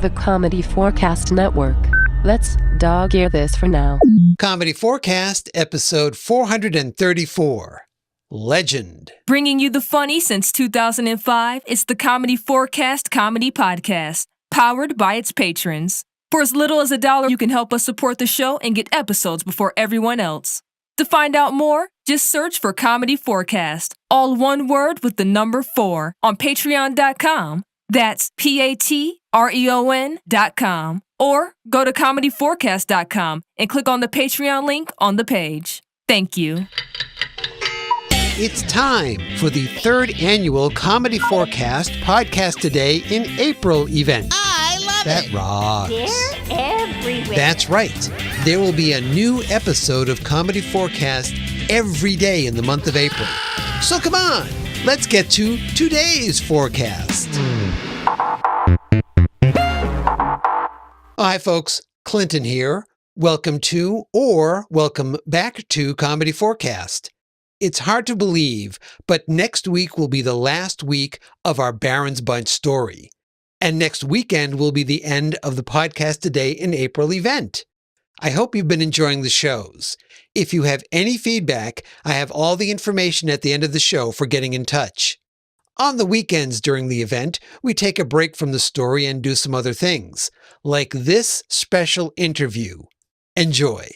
The comedy4cast network. Let's dog-ear this for now. Comedy4cast, episode 434. Legend. Bringing you the funny since 2005, it's the comedy4cast comedy podcast, powered by its patrons. For as little as $1, you can help us support the show and get episodes before everyone else. To find out more, just search for comedy4cast, all one word with the number 4, on patreon.com. That's patreon.com. Or go to comedy4cast.com and click on the Patreon link on the page. Thank you. It's time for the third annual Comedy4cast Podcast Today in April event. I love That it. rocks. They're everywhere. That's right. There will be a new episode of Comedy4cast every day in the month of April. So come on, let's get to today's forecast. Hi folks, Clinton here. Welcome to or welcome back to Comedy4cast. It's hard to believe, but next week will be the last week of our Barron's Bunch story. And next weekend will be the end of the Podcast Today in April event. I hope you've been enjoying the shows. If you have any feedback, I have all the information at the end of the show for getting in touch. On the weekends during the event, we take a break from the story and do some other things, like this special interview. Enjoy.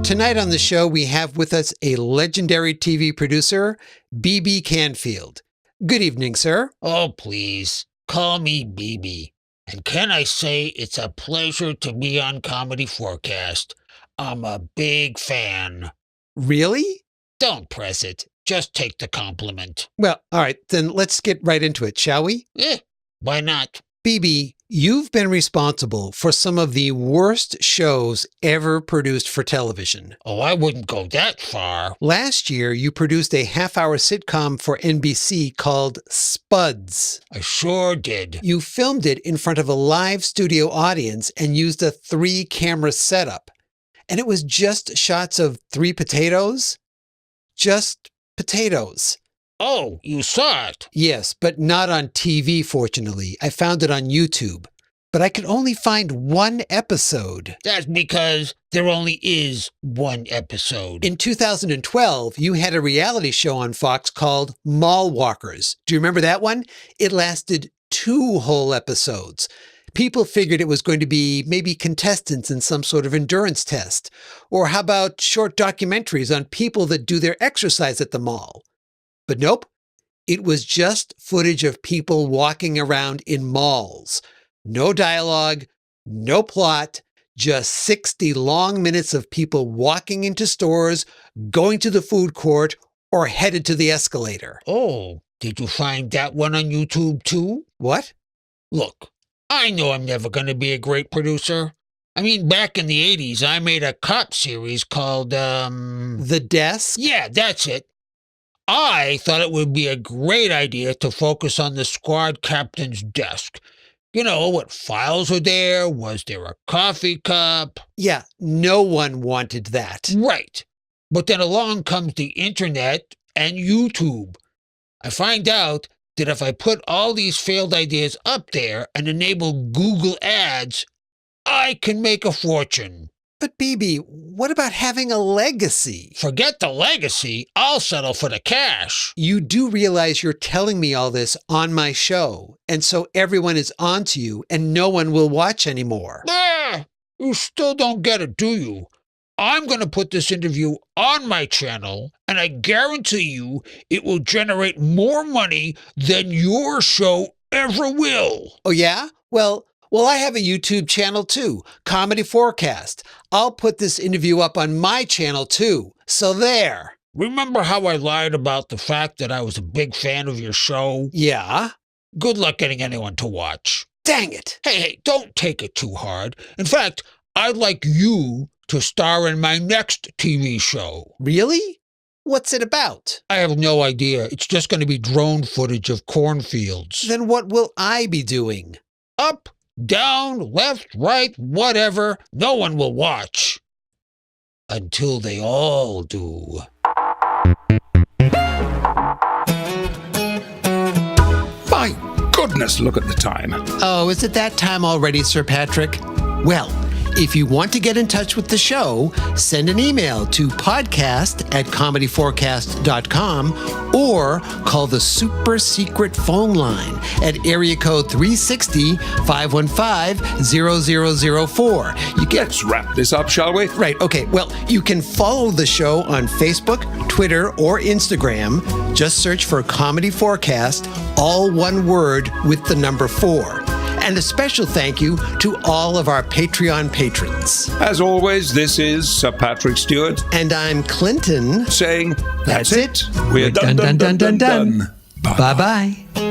Tonight on the show, we have with us a legendary TV producer, Bebe Canfield. Good evening, sir. Oh, please, call me Bebe. And can I say it's a pleasure to be on Comedy4cast. I'm a big fan. Really? Don't press it. Just take the compliment. Well, all right, then let's get right into it, shall we? Why not? Bebe, you've been responsible for some of the worst shows ever produced for television. Oh, I wouldn't go that far. Last year, you produced a half-hour sitcom for NBC called Spuds. I sure did. You filmed it in front of a live studio audience and used a 3-camera setup. And it was just shots of 3 potatoes. Just potatoes. Oh, you saw it? Yes, but not on TV, fortunately. I found it on YouTube. But I could only find one episode. That's because there only is one episode. In 2012, you had a reality show on Fox called Mall Walkers. Do you remember that one? It lasted 2 whole episodes. People figured it was going to be maybe contestants in some sort of endurance test. Or how about short documentaries on people that do their exercise at the mall? But nope, it was just footage of people walking around in malls. No dialogue, no plot, just 60 long minutes of people walking into stores, going to the food court, or headed to the escalator. Oh, did you find that one on YouTube too? What? Look, I know I'm never going to be a great producer. I mean, back in the 80s, I made a cop series called, The Desk? Yeah, that's it. I thought it would be a great idea to focus on the squad captain's desk. You know, what files were there? Was there a coffee cup? Yeah, no one wanted that. Right. But then along comes the internet and YouTube. I find out that if I put all these failed ideas up there and enable Google Ads, I can make a fortune. But Bebe, what about having a legacy? Forget the legacy. I'll settle for the cash. You do realize you're telling me all this on my show, and so everyone is onto you and no one will watch anymore. You still don't get it, do you? I'm going to put this interview on my channel, and I guarantee you it will generate more money than your show ever will. Oh, yeah? Well, I have a YouTube channel too, Comedy4cast. I'll put this interview up on my channel too. So there. Remember how I lied about the fact that I was a big fan of your show? Yeah? Good luck getting anyone to watch. Dang it. Hey, don't take it too hard. In fact, I'd like you to star in my next TV show. Really? What's it about? I have no idea. It's just going to be drone footage of cornfields. Then what will I be doing? Up, down, left, right, whatever. No one will watch. Until they all do. just look at the time. Oh, is it that time already, Sir Patrick? Well, if you want to get in touch with the show, send an email to podcast@comedy4cast.com or call the super secret phone line at area code 360-515-0004. Let's wrap this up, shall we? Right, okay. Well, you can follow the show on Facebook, Twitter, or Instagram. Just search for Comedy Forecast, all one word with the number 4. And a special thank you to all of our Patreon patrons. As always, this is Sir Patrick Stewart. And I'm Clinton. Saying, that's it. We're We're done. Bye-bye.